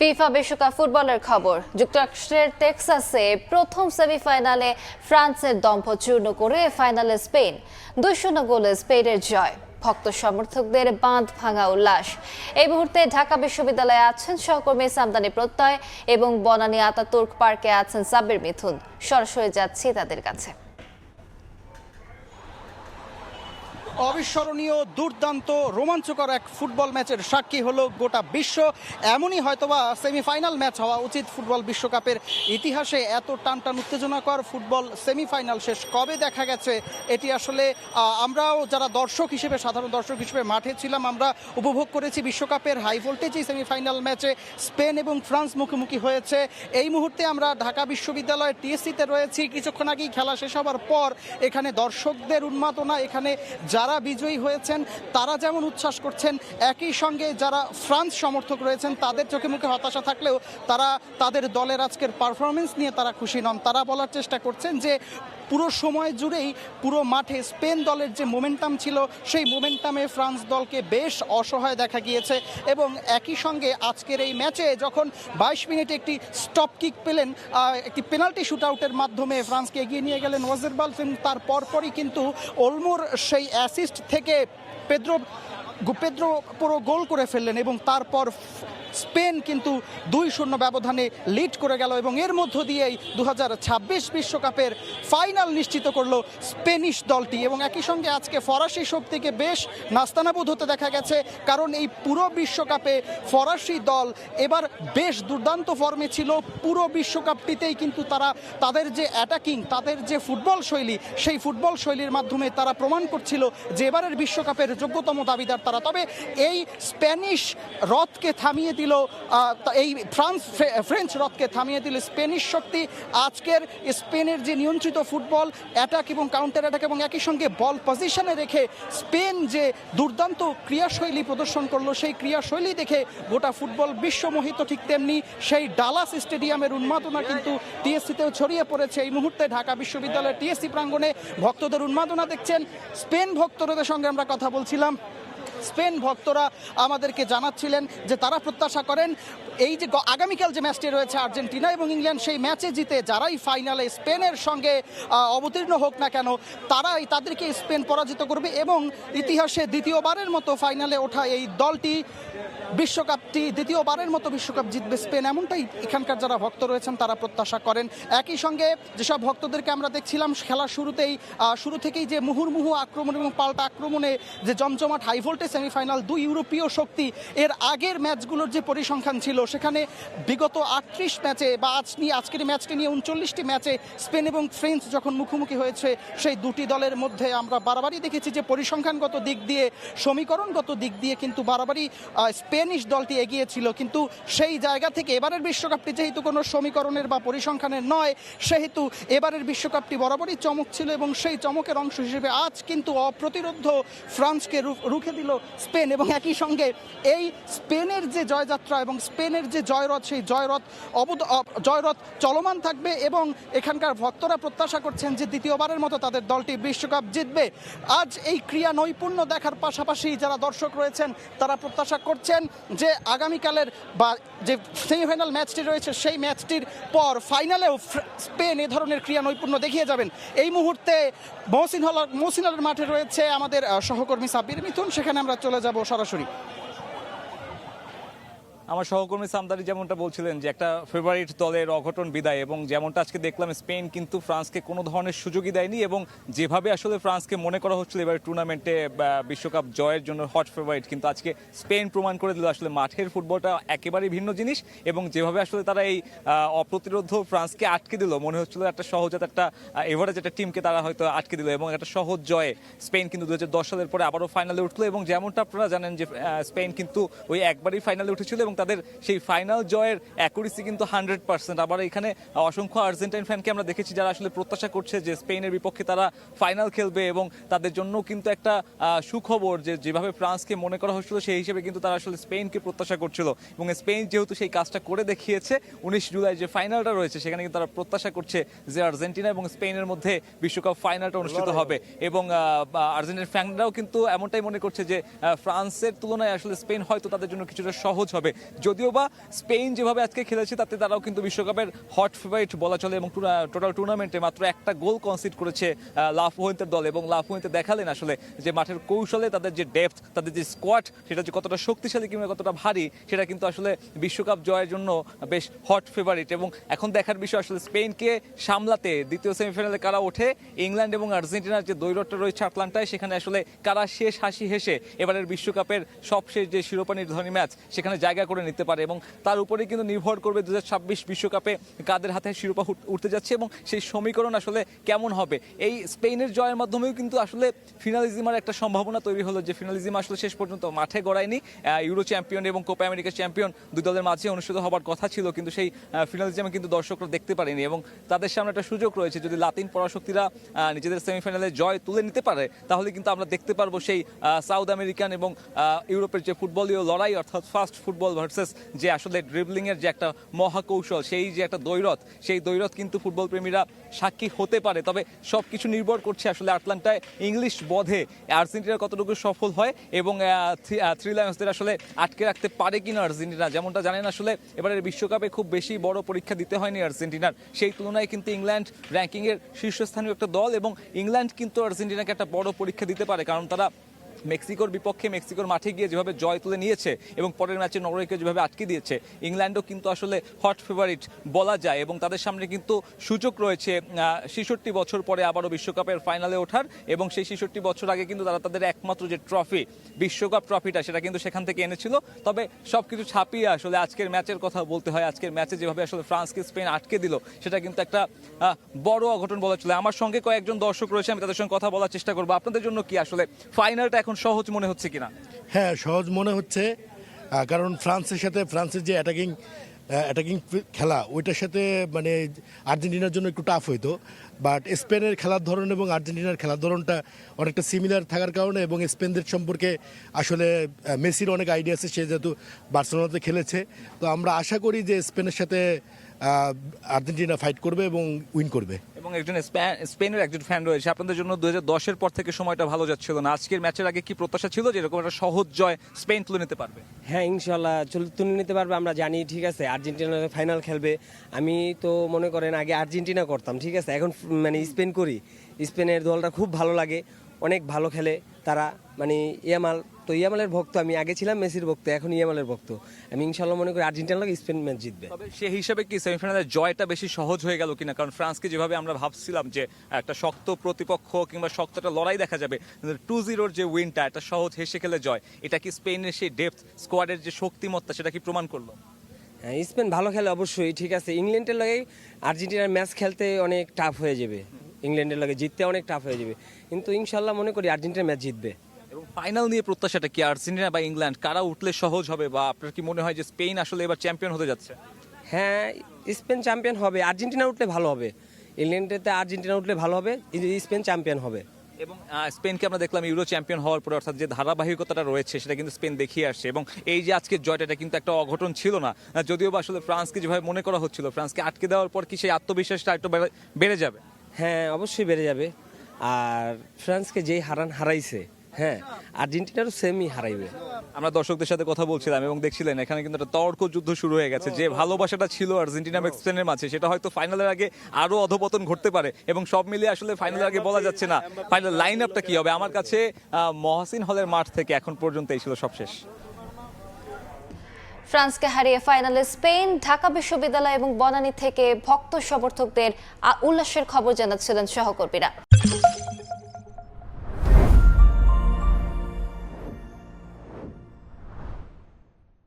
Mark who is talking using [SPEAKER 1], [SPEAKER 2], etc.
[SPEAKER 1] FIFA বিশ্বকাপ ফুটবলের খবর। যুক্তরাষ্ট্রের টেক্সাসে প্রথম সেমিফাইনালে ফ্রান্সের দম্ভ চূর্ণ করে ফাইনালে স্পেন 2-0 গোলে স্পেনের জয়। ভক্ত সমর্থকদের বাঁধ ভাঙা উল্লাস। এই মুহূর্তে ঢাকা বিশ্ববিদ্যালয়ে আছেন সহকর্মী সামদানি প্রত্যয় এবং বনানী আতাতুর্ক পার্কে আছেন সাব্বির মিথুন। সরাসরি যাচ্ছি তাদের কাছে।
[SPEAKER 2] অবিস্মরণীয়, দুর্দান্ত, রোমাঞ্চকর এক ফুটবল ম্যাচের সাক্ষী হলো গোটা বিশ্ব। এমনই হয়তোবা সেমিফাইনাল ম্যাচ হওয়া উচিত ফুটবল বিশ্বকাপের ইতিহাসে। এত টানটান উত্তেজনাকর ফুটবল সেমিফাইনাল শেষ কবে দেখা গেছে, এটি আসলে আমরাও যারা দর্শক হিসেবে, সাধারণ দর্শক হিসেবে মাঠে ছিলাম, আমরা উপভোগ করেছি বিশ্বকাপের হাই ভোল্টেজ এই সেমিফাইনাল ম্যাচে স্পেন এবং ফ্রান্স মুখোমুখি হয়েছে। এই মুহূর্তে আমরা ঢাকা বিশ্ববিদ্যালয়ের টিএসসিতে রয়েছি। কিছুক্ষণ আগেই খেলা শেষ হওয়ার পর এখানে দর্শকদের উন্মাদনা, এখানে যারা বিজয়ী হয়েছেন তারা যেমন উচ্ছ্বাস করছেন, একই সঙ্গে যারা ফ্রান্স সমর্থক রয়েছেন তাদের চোখে মুখে হতাশা থাকলেও তারা তাদের দলের আজকের পারফরমেন্স নিয়ে তারা খুশি নন। তারা বলার চেষ্টা করছেন যে পুরো সময় জুড়েই পুরো মাঠে স্পেন দলের যে মোমেন্টাম ছিল সেই মোমেন্টামে ফ্রান্স দলকে বেশ অসহায় দেখা গিয়েছে। এবং একই সঙ্গে আজকের এই ম্যাচে যখন 22 মিনিটে একটি স্টপ কিক পেলেন, একটি পেনাল্টি শুট আউটের মাধ্যমে ফ্রান্সকে এগিয়ে নিয়ে গেলেন ওয়াজেরবাল, তার পরপরই কিন্তু ওলমোর সেই অ্যাসিস্ট থেকে পেদ্রো পুরো গোল করে ফেললেন এবং তারপর স্পেন কিন্তু 2-0 ব্যবধানে লিড করে গেল এবং এর মধ্য দিয়েই 2026 বিশ্বকাপের ফাইনাল নিশ্চিত করলো স্পেনিশ দলটি। এবং একই সঙ্গে আজকে ফরাসি শক্তিকে বেশ নাস্তানাবুদ হতে দেখা গেছে, কারণ এই পুরো বিশ্বকাপে ফরাসি দল এবার বেশ দুর্দান্ত ফর্মে ছিল। পুরো বিশ্বকাপটিতেই কিন্তু তারা তাদের যে অ্যাটাকিং, তাদের যে ফুটবল শৈলী, সেই ফুটবল শৈলীর মাধ্যমে তারা প্রমাণ করছিল যে এবারের বিশ্বকাপের যোগ্যতম দাবিদার তারা। তবে এই স্প্যানিশ রথকে থামিয়ে দিল, এই ফ্রেঞ্চ রথকে থামিয়ে দিল স্পেনিশ শক্তি। আজকের স্পেনের যে নিয়ন্ত্রিত ফুটবল, অ্যাটাক এবং কাউন্টার অ্যাটাক এবং একই সঙ্গে বল পজিশনে রেখে স্পেন যে দুর্দান্ত ক্রীড়াশৈলী প্রদর্শন করলো, সেই ক্রীড়াশৈলী দেখে গোটা ফুটবল বিশ্বমোহিত। ঠিক তেমনি সেই ডালাস স্টেডিয়ামের উন্মাদনা কিন্তু টিএসসিতেও ছড়িয়ে পড়েছে। এই মুহূর্তে ঢাকা বিশ্ববিদ্যালয়ের টিএসসি প্রাঙ্গণে ভক্তদের উন্মাদনা দেখছেন। স্পেন ভক্তদের সঙ্গে আমরা কথা বলছিলাম। স্পেন ভক্তরা আমাদেরকে জানাচ্ছিলেন যে তারা প্রত্যাশা করেন এই যে আগামীকাল যে ম্যাচটি রয়েছে আর্জেন্টিনা এবং ইংল্যান্ড, সেই ম্যাচে জিতে যারাই ফাইনালে স্পেনের সঙ্গে অবতীর্ণ হোক না কেন, তাদেরকে স্পেন পরাজিত করবে এবং ইতিহাসে দ্বিতীয়বারের মতো ফাইনালে ওঠা এই দলটি বিশ্বকাপটি দ্বিতীয়বারের মতো বিশ্বকাপ জিতবে স্পেন, এমনটাই এখানকার যারা ভক্ত রয়েছেন তারা প্রত্যাশা করেন। একই সঙ্গে যেসব ভক্তদেরকে আমরা দেখছিলাম খেলার শুরু থেকেই যে মুহুর্মুহু আক্রমণ এবং পাল্টা আক্রমণে যে জমজমাট হাই ভোল্টেজ সেমিফাইনাল, দুই ইউরোপীয় শক্তি। এর আগের ম্যাচগুলোর যে পরিসংখ্যান ছিল সেখানে বিগত 38 ম্যাচে বা আজকের ম্যাচকে নিয়ে 39টি ম্যাচে স্পেন এবং ফ্রান্স যখন মুখোমুখি হয়েছে, সেই দুটি দলের মধ্যে আমরা বারবারই দেখেছি যে পরিসংখ্যানগত দিক দিয়ে, সমীকরণগত দিক দিয়ে কিন্তু বারবারই স্পেনিশ দলটি এগিয়ে ছিল। কিন্তু সেই জায়গা থেকে এবারের বিশ্বকাপটি যেহেতু কোনো সমীকরণের বা পরিসংখ্যানের নয়, সেহেতু এবারের বিশ্বকাপটি বরাবরই চমক ছিল এবং সেই চমকের অংশ হিসেবে আজ কিন্তু অপ্রতিরোধ্য ফ্রান্সকে রুখে দিল স্পেন। এবং একই সঙ্গে এই স্পেনের যে জয়যাত্রা এবং স্পেনের যে জয়রথ, সেই জয়রথ চলমান থাকবে এবং এখানকার ভক্তরা প্রত্যাশা করছেন যে দ্বিতীয়বারের মতো তাদের দলটি বিশ্বকাপ জিতবে। আজ এই ক্রীড়া নৈপুণ্য দেখার পাশাপাশি যারা দর্শক রয়েছেন তারা প্রত্যাশা করছেন যে আগামীকালের বা যে সেমিফাইনাল ম্যাচটি রয়েছে সেই ম্যাচটির পর ফাইনালেও স্পেন এ ধরনের ক্রীড়া নৈপুণ্য দেখিয়ে যাবেন। এই মুহূর্তে মহসিনার মাঠে রয়েছে আমাদের সহকর্মী সাব্বির মিথুন, সেখানে আমরা চলে যাব সরাসরি।
[SPEAKER 3] আমার সহকর্মী সামদারি যেমনটা বলছিলেন যে একটা ফেভারিট দলের অঘটন বিদায়, এবং যেমনটা আজকে দেখলাম স্পেন কিন্তু ফ্রান্সকে কোনো ধরনের সুযোগই দেয়নি এবং যেভাবে আসলে ফ্রান্সকে মনে করা হচ্ছিল এবার টুর্নামেন্টে বিশ্বকাপ জয়ের জন্য হট ফেভারিট, কিন্তু আজকে স্পেন প্রমাণ করে দিল আসলে মাঠের ফুটবলটা একেবারেই ভিন্ন জিনিস। এবং যেভাবে আসলে তারা এই অপ্রতিরোধ ফ্রান্সকে আটকে দিল, মনে হচ্ছিল একটা সহজে একটা এভারেজ একটা টিমকে তারা হয়তো আটকে দিল এবং একটা সহজ জয়ে স্পেন কিন্তু 2010 সালের পরে আবারও ফাইনালে উঠলো। এবং যেমনটা আপনারা জানেন যে স্পেন কিন্তু ওই একবারই ফাইনালে উঠেছিল এবং তাদের সেই ফাইনাল জয়ের অ্যাকুরেসি কিন্তু 100%। আবার এখানে অসংখ্য আর্জেন্টাইন ফ্যানকে আমরা দেখেছি যারা আসলে প্রত্যাশা করছে যে স্পেনের বিপক্ষে তারা ফাইনাল খেলবে এবং তাদের জন্য কিন্তু একটা সুখবর যে যেভাবে ফ্রান্সকে মনে করা হচ্ছিল সেই হিসেবে কিন্তু তারা আসলে স্পেনকে প্রত্যাশা করছিল এবং স্পেন যেহেতু সেই কাজটা করে দেখিয়েছে, 19 জুলাই যে ফাইনালটা রয়েছে সেখানে কিন্তু তারা প্রত্যাশা করছে যে আর্জেন্টিনা এবং স্পেনের মধ্যে বিশ্বকাপ ফাইনালটা অনুষ্ঠিত হবে। এবং আর্জেন্টিনার ফ্যানরাও কিন্তু এমনটাই মনে করছে যে ফ্রান্সের তুলনায় আসলে স্পেন হয়তো তাদের জন্য কিছুটা সহজ হবে। যদিও বা স্পেন যেভাবে আজকে খেলেছে তাতে তারাও কিন্তু বিশ্বকাপের হট ফেভারিট বলা চলে এবং টোটাল টুর্নামেন্টে মাত্র একটা গোল কনসিড করেছে লা ফুয়েন্তের দল, এবং লা ফুয়েন্তে দেখালেন আসলে যে মাঠের কৌশলে তাদের যে ডেপথ, তাদের যে স্কোয়াড, সেটা যে কতটা শক্তিশালী কিংবা কতটা ভারী, সেটা কিন্তু আসলে বিশ্বকাপ জয়ের জন্য বেশ হট ফেভারিট। এবং এখন দেখার বিষয় আসলে স্পেনকে সামলাতে দ্বিতীয় সেমিফাইনালে কারা ওঠে, ইংল্যান্ড এবং আর্জেন্টিনার যে দ্বৈরথটা রয়েছে আটলান্টায়, সেখানে আসলে কারা শেষ হাসি হেসে এবারের বিশ্বকাপের সবশেষ যে শিরোপা নির্ধারণী ম্যাচ সেখানে জায়গা করে নিতে পারে, এবং তার উপরেই কিন্তু নির্ভর করবে 2026 বিশ্বকাপে কাদের হাতে শিরোপা উঠতে যাচ্ছে এবং সেই সমীকরণ আসলে কেমন হবে। এই স্পেনের জয়ের মাধ্যমেও কিন্তু আসলে ফিনালিজিমার একটা সম্ভাবনা তৈরি হলো, যে ফিনালিজিম আসলে শেষ পর্যন্ত মাঠে গড়ায়নি। ইউরো চ্যাম্পিয়ন এবং কোপা আমেরিকা চ্যাম্পিয়ন দুই দলের মাঝে অনুষ্ঠিত হবার কথা ছিল, কিন্তু সেই ফিনালিজিমে কিন্তু দর্শকরা দেখতে পারেনি, এবং তাদের সামনে একটা সুযোগ রয়েছে। যদি লাতিন পরাশক্তিরা নিজেদের সেমিফাইনালে জয় তুলে নিতে পারে তাহলে কিন্তু আমরা দেখতে পারবো সেই সাউথ আমেরিকান এবং ইউরোপের যে ফুটবলীয় লড়াই, অর্থাৎ ফাস্ট ফুটবল ভার্সেস যে আসলে ড্রিবলিংয়ের যে একটা মহাকৌশল, সেই যে একটা দ্বৈরথ, সেই দ্বৈরথ কিন্তু ফুটবল প্রেমীরা সাক্ষী হতে পারে। তবে সব কিছু নির্ভর করছে আসলে আটলান্টায় ইংলিশ বধে আর্জেন্টিনা কতটুকু সফল হয় এবং থ্রি লায়ন্সদের আসলে আটকে রাখতে পারে কিনা আর্জেন্টিনা। যেমনটা জানেন আসলে এবারের বিশ্বকাপে খুব বেশি বড় পরীক্ষা দিতে হয়নি আর্জেন্টিনার, সেই তুলনায় কিন্তু ইংল্যান্ড র্যাঙ্কিংয়ের শীর্ষস্থানীয় একটা দল, এবং ইংল্যান্ড কিন্তু আর্জেন্টিনাকে একটা বড় পরীক্ষা দিতে পারে, কারণ তারা মেক্সিকোর বিপক্ষে মেক্সিকোর মাঠে গিয়ে যেভাবে জয় তুলে নিয়েছে এবং পরের ম্যাচে নরওয়েকে যেভাবে আটকে দিয়েছে, ইংল্যান্ডও কিন্তু আসলে হট ফেভারিট বলা যায়, এবং তাদের সামনে কিন্তু সুযোগ রয়েছে 66 বছর পরে আবারও বিশ্বকাপের ফাইনালে ওঠার, এবং সেই 66 বছর আগে কিন্তু তারা তাদের একমাত্র যে ট্রফি, বিশ্বকাপ ট্রফিটা, সেটা কিন্তু সেখান থেকে এনেছিল। তবে সব কিছু ছাপিয়ে আসলে আজকের ম্যাচের কথা বলতে হয়। আজকের ম্যাচে যেভাবে আসলে ফ্রান্সকে স্পেন আটকে দিল, সেটা কিন্তু একটা বড় অঘটন বলা চলে। আমার সঙ্গে কয়েকজন দর্শক রয়েছে, আমি তাদের সঙ্গে কথা বলার চেষ্টা করবো। আপনাদের জন্য কি আসলে ফাইনালটা এখন সহজ মনে হচ্ছে কিনা?
[SPEAKER 4] হ্যাঁ, সহজ মনে হচ্ছে, কারণ ফ্রান্সের যে অ্যাটাকিং খেলা, ওইটার সাথে মানে আর্জেন্টিনার জন্য একটু টাফ হইতো, বাট স্পেনের খেলার ধরন এবং আর্জেন্টিনার খেলার ধরনটা অনেকটা সিমিলার থাকার কারণে, এবং স্পেনদের সম্পর্কে আসলে মেসির অনেক আইডিয়া আছে, সে যেহেতু বার্সেলোনাতে খেলেছে, তো আমরা আশা করি যে স্পেনের সাথে আর্জেন্টিনা ফাইট করবে এবং উইন করবে।
[SPEAKER 3] এবং একজন স্পেনের একজন ফ্যান রয়েছে, আপনাদের জন্য 2010-এর পর থেকে সময়টা ভালো যাচ্ছিল না, আজকের ম্যাচের আগে কি প্রত্যাশা ছিল যে এরকম একটা সহজ জয় স্পেন তুলে নিতে পারবে?
[SPEAKER 5] হ্যাঁ, ইনশাল্লাহ তুলে নিতে পারবে, আমরা জানি। ঠিক আছে, আর্জেন্টিনা ফাইনাল খেলবে। আমি তো মনে করেন আগে আর্জেন্টিনা করতাম, ঠিক আছে, এখন মানে স্পেন করি। স্পেনের দলটা খুব ভালো লাগে, অনেক ভালো খেলে তারা, মানে ইয়ামালের ভক্ত আমি, আগে ছিলাম মেসির ভক্ত, এখন ইয়ামালের ভক্ত আমি। ইনশাল্লাহ মনে করি আর্জেন্টিনা লাগে স্পেন ম্যাচ জিতবে।
[SPEAKER 3] তবে সেই হিসাবে কি সেমিফাইনালের জয়টা বেশি সহজ হয়ে গেল কিনা? কারণ ফ্রান্সকে যেভাবে আমরা ভাবছিলাম যে একটা শক্ত প্রতিপক্ষ কিংবা শক্ত একটা লড়াই দেখা যাবে, 2-0 যে উইনটা, একটা সহজ হেসে খেলে জয়, এটা কি স্পেনের সেই ডেপথ স্কোয়াডের যে শক্তিমত্তা, সেটা কি প্রমাণ করলো?
[SPEAKER 5] হ্যাঁ, স্পেন ভালো খেলে অবশ্যই, ঠিক আছে। ইংল্যান্ডের লাগে আর্জেন্টিনার ম্যাচ খেলতে অনেক টাফ হয়ে যাবে, ইংল্যান্ডের লাগে জিততে অনেক টাফ হয়ে যাবে, কিন্তু ইনশাল্লাহ মনে করি আর্জেন্টিনা ম্যাচ জিতবে।
[SPEAKER 3] এবং ফাইনাল নিয়ে প্রত্যাশাটা কি, আর্জেন্টিনা বা ইংল্যান্ড কারা উঠলে সহজ হবে, বা আপনার কি মনে হয় যে স্পেন আসলে এবার চ্যাম্পিয়ন হতে যাচ্ছে?
[SPEAKER 5] হ্যাঁ, স্পেন চ্যাম্পিয়ন হবে, আর্জেন্টিনা উঠলে ভালো হবে। ইংল্যান্ডেতে আর্জেন্টিনা উঠলে ভালো হবে, স্পেন চ্যাম্পিয়ন হবে।
[SPEAKER 3] এবং স্পেনকে আমরা দেখলাম ইউরো চ্যাম্পিয়ন হওয়ার পরে, অর্থাৎ যে ধারাবাহিকতাটা রয়েছে সেটা কিন্তু স্পেন দেখিয়ে আসছে, এবং এই যে আজকের জয়টা, এটা কিন্তু একটা অঘটন ছিল না, যদিও বা আসলে ফ্রান্সকে যেভাবে মনে করা হচ্ছিল, ফ্রান্সকে আটকে দেওয়ার পর কি সেই আত্মবিশ্বাসটা একটু বেড়ে যাবে?
[SPEAKER 5] হ্যাঁ, অবশ্যই বেড়ে যাবে। আর ফ্রান্সকে যেই হারাইছে, হ্যাঁ, আর্জেন্টিনারও সেমই হারাইবে।
[SPEAKER 3] আমরা দর্শকদের সাথে কথা বলছিলাম এবং দেখছিলেন এখানে কিন্তু একটা তর্ক যুদ্ধ শুরু হয়ে গেছে, যে ভালোবাসাটা ছিল আর্জেন্টিনা এবং স্পেনের মাঝে, সেটা হয়তো ফাইনালের আগে আরো অধপতন ঘটতে পারে, এবং সব মিলিয়ে আসলে ফাইনালের আগে বলা যাচ্ছে না ফাইনাল লাইন আপটা কি হবে। আমার কাছে মহসিন হলের মাঠ থেকে এখন পর্যন্ত এই ছিল সবশেষ।
[SPEAKER 1] ফ্রান্সকে হারিয়ে ফাইনালে স্পেন, ঢাকা বিশ্ববিদ্যালয় এবং বনানী থেকে ভক্ত সমর্থকদের উল্লাসের খবর জানাচ্ছিলেন সহকর্মীরা।